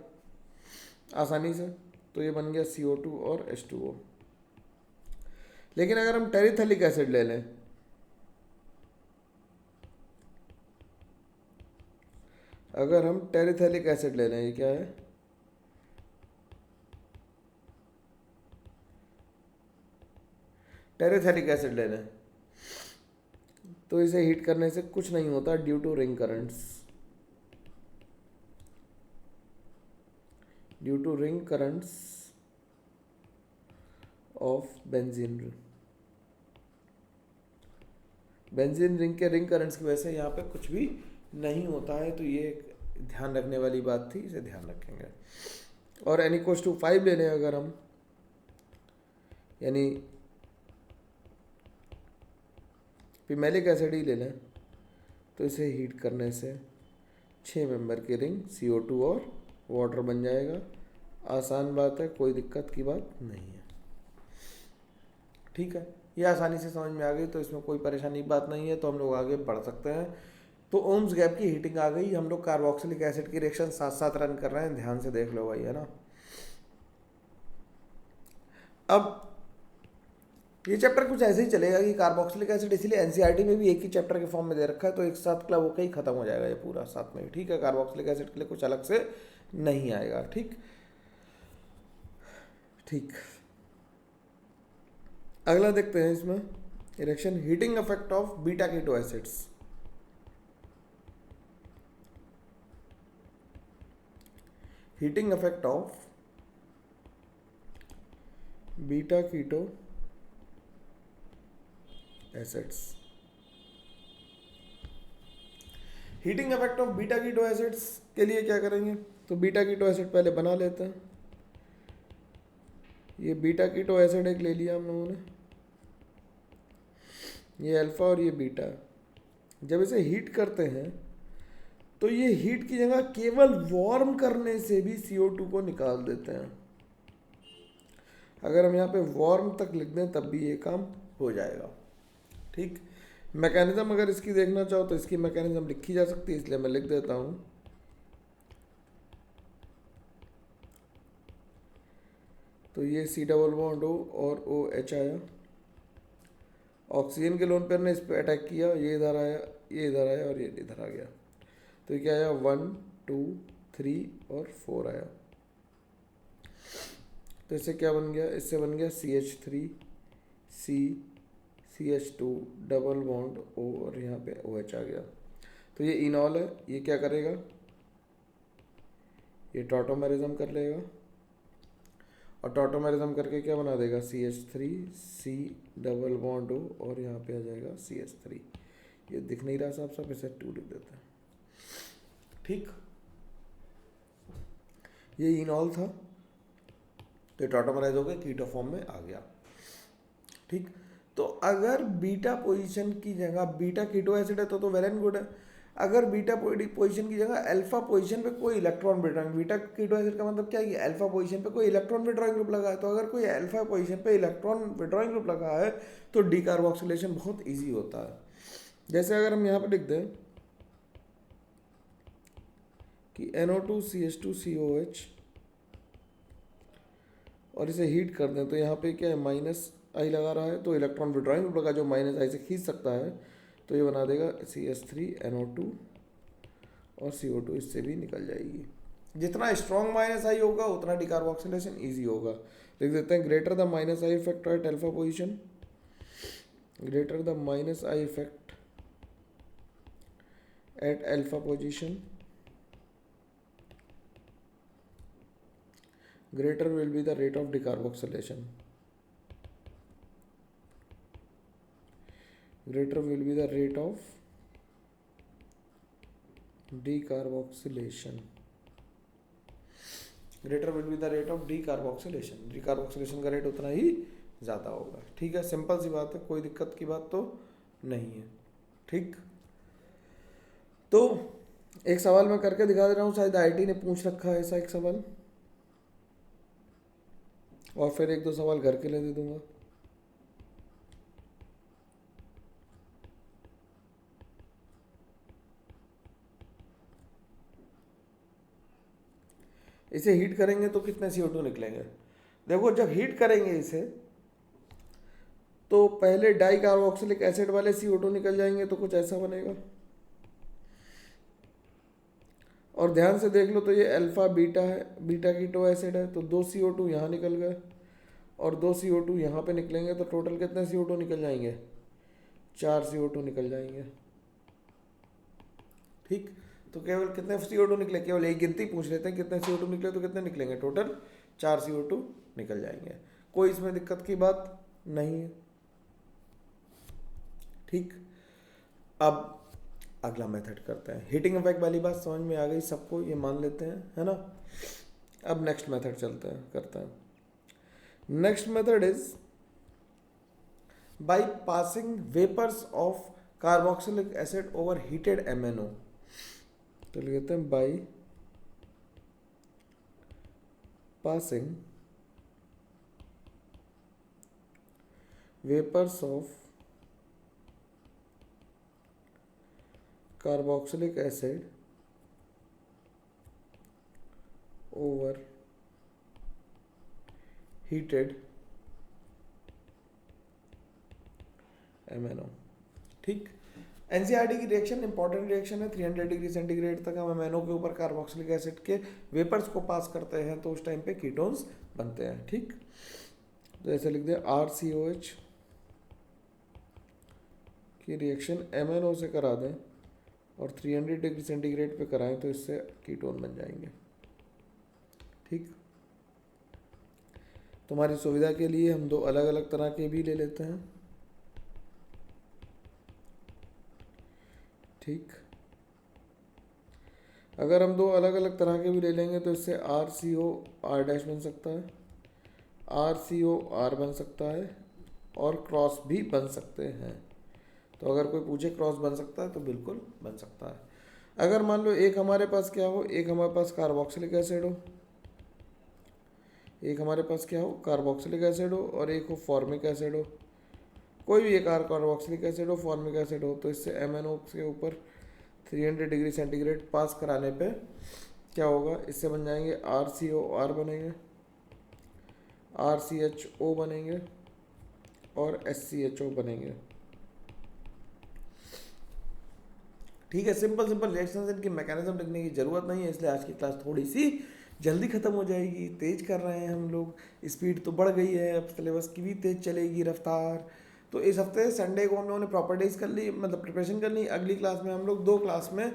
आसानी से। तो ये बन गया CO2 और H2O। लेकिन अगर हम टेरिथैलिक एसिड ले लें, अगर हम टेरिथैलिक एसिड ले लें, ये क्या है, टेरिथैलिक एसिड ले लें तो इसे हीट करने से कुछ नहीं होता due to ring currents, due to ring currents of benzene ring. Benzene ring के रिंग करंट्स की वजह से यहाँ पे कुछ भी नहीं होता है। तो ये ध्यान रखने वाली बात थी, इसे ध्यान रखेंगे। और N=5 ले लें अगर हम, यानी फिमेलिक एसिड ही ले लें, तो इसे हीट करने से 6 मेंबर की रिंग CO2 और वाटर बन जाएगा। आसान बात है, कोई दिक्कत की बात नहीं है। ठीक है, ये आसानी से समझ में आ गई, तो इसमें कोई परेशानी की बात नहीं है, तो हम लोग आगे बढ़ सकते हैं। तो ओम्स गैप की हीटिंग आ गई, हम लोग कार्बोक्सिलिक एसिड की रिएक्शन साथ साथ रन कर रहे हैं, ध्यान से देख लो भाई, है ना। अब ये चैप्टर कुछ ऐसे ही चलेगा कि कार्बोक्सिलिक एसिड, इसलिए एनसीईआरटी में भी एक ही चैप्टर के फॉर्म में दे रखा है, तो एक साथ क्लब होकर ही खत्म हो जाएगा ये पूरा साथ में, ठीक है। कार्बोक्सिलिक एसिड के लिए कुछ अलग से नहीं आएगा, ठीक ठीक। अगला देखते हैं इसमें reaction heating effect of beta keto acids. Heating effect of beta keto acids. Heating effect of beta keto acids के लिए क्या करेंगे, तो बीटा कीटो एसिड पहले बना लेते हैं। ये बीटा कीटो एसिड एक ले लिया हम लोगों ने, ये अल्फा और ये बीटा। जब इसे हीट करते हैं तो ये हीट की जगह केवल वार्म करने से भी CO2 को निकाल देते हैं। अगर हम यहाँ पे वार्म तक लिख दें तब भी ये काम हो जाएगा, ठीक। मैकेनिज्म अगर इसकी देखना चाहो तो इसकी मैकेनिज्म लिखी जा सकती है, इसलिए मैं लिख देता हूँ। तो ये C⋅O और OH आया, ऑक्सीजन के लोन पेयर ने इस पर अटैक किया, ये इधर आया, ये इधर आया और ये इधर आ गया। तो ये क्या आया, 1 2 3 और 4 आया। तो इससे क्या बन गया, इससे बन गया CH3 C CH2 double bond O और यहाँ पे OH आ गया। तो ये इनॉल है, ये क्या करेगा, ये टॉटोमेरिज्म कर लेगा और टॉटोमेरिज्म करके क्या बना देगा, CH3 C double bond O और यहाँ पे आ जाएगा CH3। ये दिख नहीं रहा साफ साफ, इसे 2 लिख देते हैं, ठीक। ये इनॉल था, तो ये टॉटोमराइज हो गया, कीटो फॉर्म में आ गया, ठीक। तो अगर बीटा पोजीशन की जगह बीटा कीटो एसिड है तो वेल एंड गुड है। अगर बीटा पोजीशन की जगह अल्फा पोजीशन पे कोई electron withdrawing, beta keto acid का मतलब क्या है, अल्फा पोजीशन पे कोई इलेक्ट्रॉन विड्रॉइंग ग्रुप लगा है, तो अगर कोई अल्फा पोजीशन पे इलेक्ट्रॉन विड्रॉइंग ग्रुप लगा है तो डीकार्बोक्सिलेशन बहुत ईजी होता है। जैसे अगर हम यहाँ पर लिख दें कि NO2 CH2 COH और इसे हीट कर दें, तो यहाँ पे क्या है, -I लगा रहा है, तो इलेक्ट्रॉन विड्रॉइंग ग्रुप लगा जो -I से खींच सकता है, तो ये बना देगा CH3 NO2 और CO2 इससे भी निकल जाएगी। जितना स्ट्रॉन्ग -I होगा उतना डिकार्बोक्सिलेशन ईजी होगा। लिख देते हैं greater the -I effect at alpha position, greater the -I effect at alpha position, greater will be the rate of decarboxylation, greater will be the rate of decarboxylation, greater will be the rate of decarboxylation, decarboxylation का rate उतना ही ज़्यादा होगा, ठीक है। Simple सी बात है, कोई दिक्कत की बात तो नहीं है, ठीक। तो एक सवाल मैं करके दिखा दे रहा हूँ, शायद IIT ने पूछ रखा है ऐसा एक सवाल, और फिर 1-2 सवाल घर के लिए दे दूंगा। इसे हीट करेंगे तो कितने CO2 निकलेंगे, देखो जब हीट करेंगे इसे तो पहले डाई कार्बोक्सिलिक एसिड वाले CO2 निकल जाएंगे, तो कुछ ऐसा बनेगा। और ध्यान से देख लो, तो ये अल्फा बीटा है, बीटा कीटो एसिड है, तो 2 CO2 यहाँ निकल गए और 2 CO2 यहाँ पे निकलेंगे, तो टोटल कितने CO2 निकल जाएंगे, 4 CO2 निकल जाएंगे, ठीक। तो केवल कितने CO2 निकले, केवल एक गिनती पूछ लेते हैं, कितने CO2 निकले तो कितने निकलेंगे, टोटल 4 CO2 निकल जाएंगे, कोई इसमें दिक्कत की बात नहीं है, ठीक। अब अगला मेथड करते हैं, हीटिंग इफेक्ट वाली बात समझ में आ गई सबको, ये मान लेते हैं, है ना। अब नेक्स्ट मेथड चलते हैं, करते हैं। Next method is by passing vapours of carboxylic acid over heated MnO, तो लिखते हैं by passing vapours of carboxylic acid over heated MnO। ठीक, एनसीईआरटी की रिएक्शन इंपॉर्टेंट रिएक्शन है। 300 डिग्री सेंटीग्रेड तक हम MnO के ऊपर कार्बोक्सिलिक एसिड के वेपर्स को पास करते हैं तो उस टाइम पे कीटोन्स बनते हैं। ठीक, तो ऐसे लिख दिया RCOH की रिएक्शन MnO से करा दें और 300 डिग्री सेंटीग्रेड पे कराएं तो इससे कीटोन बन जाएंगे। ठीक, तुम्हारी सुविधा के लिए हम दो अलग अलग तरह के भी ले लेते हैं। ठीक, अगर हम दो अलग अलग तरह के भी ले लेंगे तो इससे RCOR' बन सकता है, RCOR बन सकता है और क्रॉस भी बन सकते हैं। तो अगर कोई पूछे क्रॉस बन सकता है तो बिल्कुल बन सकता है। अगर मान लो एक हमारे पास क्या हो, एक हमारे पास कार्बोक्सिलिक एसिड हो, एक हमारे पास क्या हो कार्बोक्सिलिक एसिड हो और एक हो फॉर्मिक एसिड हो, कोई भी एक कार्बोक्सिलिक एसिड हो फॉर्मिक एसिड हो, तो इससे MnO के ऊपर 300 डिग्री सेंटीग्रेड पास कराने पे क्या होगा, इससे बन जाएंगे RCOR बनेंगे, RCHO बनेंगे और SCHO बनेंगे। ठीक है, सिंपल सिंपल रिएक्शंस, इनकी मैकेनिज्म लिखने की जरूरत नहीं है, इसलिए आज की क्लास थोड़ी सी जल्दी खत्म हो जाएगी। तेज कर रहे हैं हम लोग, स्पीड तो बढ़ गई है, अब सिलेबस की भी तेज चलेगी रफ्तार। तो इस हफ्ते संडे को हम लोगों ने प्रॉपर डेज कर ली, मतलब प्रिपरेशन कर ली। अगली क्लास में हम लोग 2 क्लास में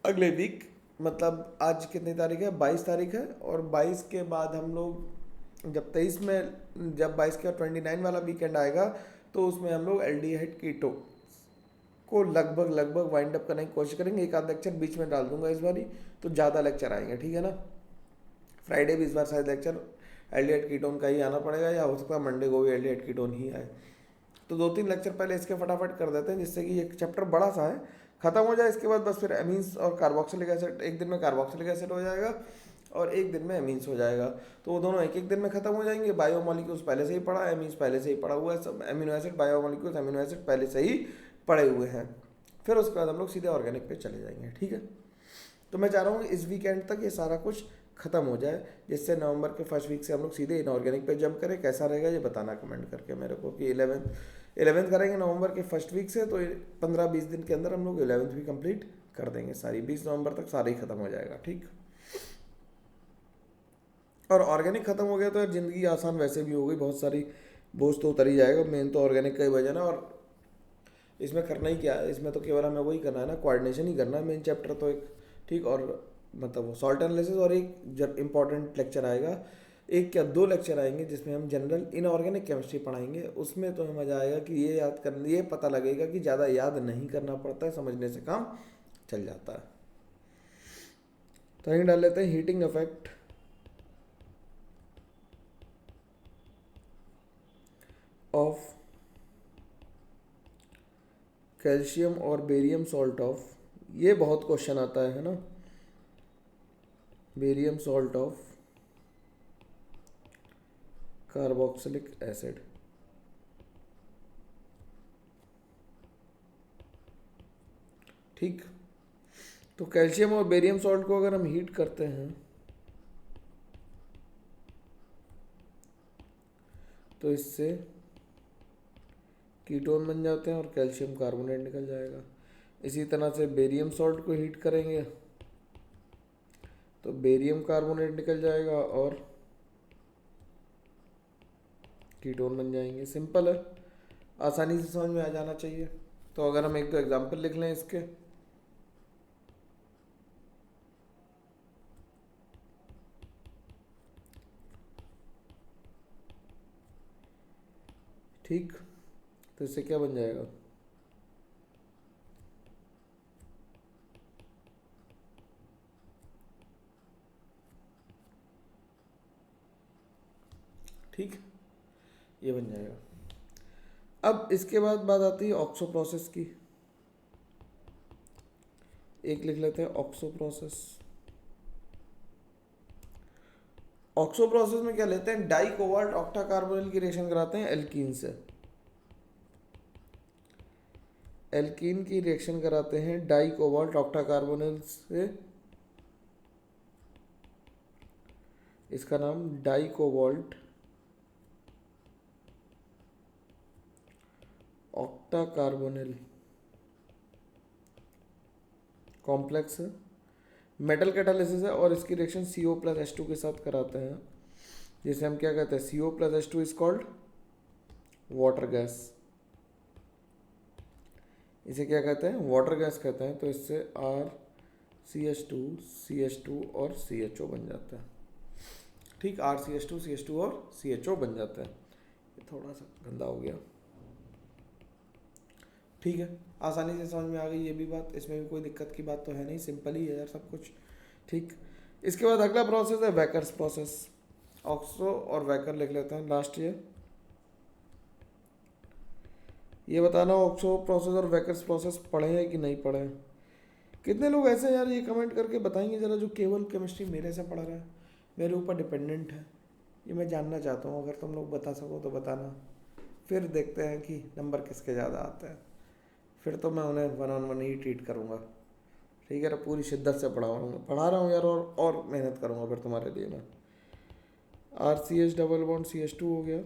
अगले वीक, मतलब आज कितनी तारीख है, 22 तारीख है, और 22 के बाद हम लोग जब 23 में, जब 22 का 29 वाला वीकेंड आएगा तो उसमें हम लोग एल्डिहाइड कीटो को लगभग वाइंड अप करने की कोशिश करेंगे। एक आध लेक्चर बीच में डाल दूंगा इस बारी, तो ज़्यादा लेक्चर आएंगे। ठीक है ना, फ्राइडे भी इस बार शायद लेक्चर एल्डिहाइड कीटोन का ही आना पड़ेगा, या हो सकता है मंडे को भी एल्डिहाइड कीटोन ही आए। तो 2-3 लेक्चर पहले इसके फटाफट कर देते हैं, जिससे कि एक चैप्टर बड़ा सा है खत्म हो जाए। इसके बाद बस फिर एमीन्स और कार्बोक्सिलिक एसिड, एक दिन में कार्बोक्सिलिक एसिड हो जाएगा और एक दिन में एमीन्स हो जाएगा। तो वो दोनों एक एक दिन में खत्म हो जाएंगे। बायोमोलिक्यूल्स पहले से ही पढ़ा, एमीन्स पहले से ही पढ़ा हुआ है, सब amino acid biomolecules amino acid पहले से ही पढ़े हुए हैं। फिर उसके बाद हम लोग सीधे ऑर्गेनिक पे चले जाएंगे। ठीक है, तो मैं चाह रहा हूँ इस वीकेंड तक ये सारा कुछ खत्म हो जाए, जिससे नवंबर के फर्स्ट वीक से हम लोग सीधे इनऑर्गेनिक पे जंप करें। कैसा रहेगा ये बताना कमेंट करके मेरे को, कि 11th करेंगे नवंबर के फर्स्ट वीक से, तो 15-20 दिन के अंदर हम लोग 11th भी कंप्लीट कर देंगे सारी। 20 नवंबर तक सारा ही खत्म हो जाएगा। ठीक, और ऑर्गेनिक खत्म हो गया तो यार ज़िंदगी आसान वैसे भी हो गई, बहुत सारी बोझ तो उतर ही जाएगा। मेन तो ऑर्गेनिक का ही वजह ना, और इसमें करना ही क्या है, इसमें तो केवल हमें वही करना है ना, कोऑर्डिनेशन ही करना है। मेन चैप्टर तो एक, ठीक, और मतलब वो सॉल्ट एनालिसिस, और एक जब इंपॉर्टेंट लेक्चर आएगा, एक क्या 2 लेक्चर आएंगे जिसमें हम जनरल इनऑर्गेनिक केमिस्ट्री पढ़ाएंगे। उसमें तो मज़ा आएगा कि ये याद कर, ये पता लगेगा कि ज़्यादा याद नहीं करना पड़ता है, समझने से काम चल जाता है। तो यहीं डाल लेते हैं हीटिंग इफेक्ट ऑफ कैल्शियम और बेरियम सॉल्ट ऑफ, ये बहुत क्वेश्चन आता है ना, barium salt of carboxylic acid. ठीक, तो कैल्शियम और बेरियम सॉल्ट को अगर हम हीट करते हैं तो इससे कीटोन बन जाते हैं और कैल्शियम कार्बोनेट निकल जाएगा। इसी तरह से बेरियम सॉल्ट को हीट करेंगे तो बेरियम कार्बोनेट निकल जाएगा और कीटोन बन जाएंगे। सिंपल है, आसानी से समझ में आ जाना चाहिए। तो अगर हम एक दो एग्जाम्पल लिख लें इसके, ठीक, तो इससे क्या बन जाएगा, ठीक, ये बन जाएगा। अब इसके बाद बात आती है ऑक्सो प्रोसेस की। एक लिख लेते हैं ऑक्सो प्रोसेस। ऑक्सो प्रोसेस में क्या लेते हैं, डाई कोबाल्ट ऑक्टा कार्बोनिल की रिएक्शन कराते हैं एल्कीन से। एल्कीन की रिएक्शन कराते हैं डाई कोबाल्ट ऑक्टा कार्बोनिल से। इसका नाम di cobalt octa carbonyl complex है, मेटल कैटालिसिस है, और इसकी रिएक्शन CO+H2 के साथ कराते हैं, जिसे हम क्या कहते हैं, CO+H2 is called water gas. इसे क्या कहते हैं, वाटर गैस कहते हैं। तो इससे RCH2 और CHO बन जाता है। ठीक, RCH2 और CHO बन जाता है। ये थोड़ा सा गंदा हो गया। ठीक है, आसानी से समझ में आ गई ये भी बात, इसमें भी कोई दिक्कत की बात तो है नहीं, सिंपल ही है यार सब कुछ। ठीक, इसके बाद अगला प्रोसेस है वैकर्स प्रोसेस। ऑक्सो और वैकर लिख लेते हैं लास्ट ये बताना ऑक्सो प्रोसेस और वैकर्स प्रोसेस पढ़े हैं कि नहीं पढ़े हैं। कितने लोग ऐसे यार ये कमेंट करके बताएंगे ज़रा, जो केवल केमिस्ट्री मेरे से पढ़ रहा है, मेरे ऊपर डिपेंडेंट है, ये मैं जानना चाहता हूँ। अगर तुम लोग बता सको तो बताना, फिर देखते हैं कि नंबर किसके ज़्यादा आते हैं। फिर तो मैं उन्हें 1-on-1 ही ट्रीट करूँगा। ठीक है, पूरी शिद्दत से पढ़ा रहा हूँ यार, और मेहनत करूँगा फिर तुम्हारे लिए मैं। RCH डबल बॉन्ड CH2 हो गया।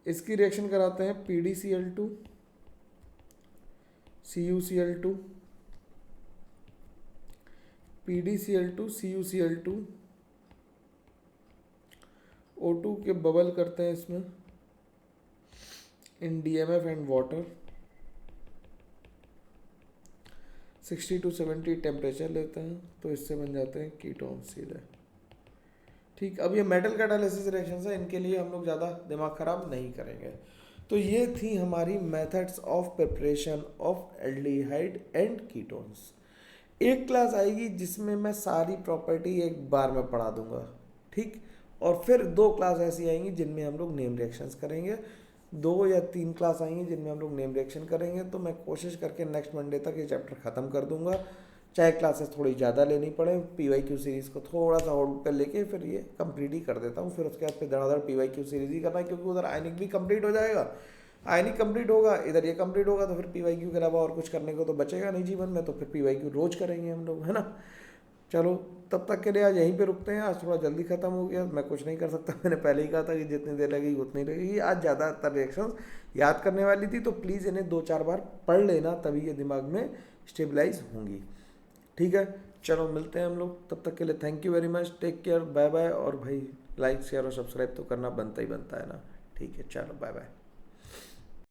इसकी रिएक्शन कराते हैं PDCl2 CuCl2, PDCl2 CuCl2, O2 के बबल करते हैं इसमें इन DMF and water. 60 to 70 temperature लेते हैं, तो इससे बन जाते हैं कीटोन सीधे। ठीक, अब ये मेटल कैटालिसिस रिएक्शन है, इनके लिए हम लोग ज़्यादा दिमाग ख़राब नहीं करेंगे। तो ये थी हमारी methods of preparation of aldehyde and ketones. एक क्लास आएगी जिसमें मैं सारी प्रॉपर्टी एक बार में पढ़ा दूंगा। ठीक, और फिर 2 क्लास ऐसी आएंगी जिनमें हम लोग नेम रिएक्शंस करेंगे। 2 या 3 क्लास आएंगी जिनमें हम लोग नेम रिएक्शन करेंगे। तो मैं कोशिश करके नेक्स्ट मंडे तक ये चैप्टर ख़त्म कर दूंगा, चाहे क्लासेस थोड़ी ज़्यादा लेनी पड़े। PYQ सीरीज़ को थोड़ा सा होल्ड कर लेके फिर ये कंप्लीट ही कर देता हूँ। फिर उसके बाद फिर धड़ाधड़ PYQ सीरीज़ ही करना है, क्योंकि उधर आयनिक भी कंप्लीट हो जाएगा। आयनिक कंप्लीट होगा, इधर ये कंप्लीट होगा, तो फिर PYQ के अलावा और कुछ करने को तो बचेगा नहीं जीवन में। तो फिर PYQ रोज करेंगे हम लोग, है ना। चलो, तब तक के लिए आज यहीं पे रुकते हैं। आज थोड़ा जल्दी ख़त्म हो गया, मैं कुछ नहीं कर सकता। मैंने पहले ही कहा था कि जितनी देर लगेगी उतनी लगेगी। आज ज़्यादातर रिएक्शंस याद करने वाली थी, तो प्लीज़ इन्हें 2-4 बार पढ़ लेना, तभी ये दिमाग में स्टेबलाइज होंगी। ठीक है, चलो मिलते हैं हम लोग। तब तक के लिए thank you very much, take care, bye bye. और भाई लाइक शेयर और सब्सक्राइब तो करना बनता ही बनता है ना। ठीक है, चलो बाय बाय।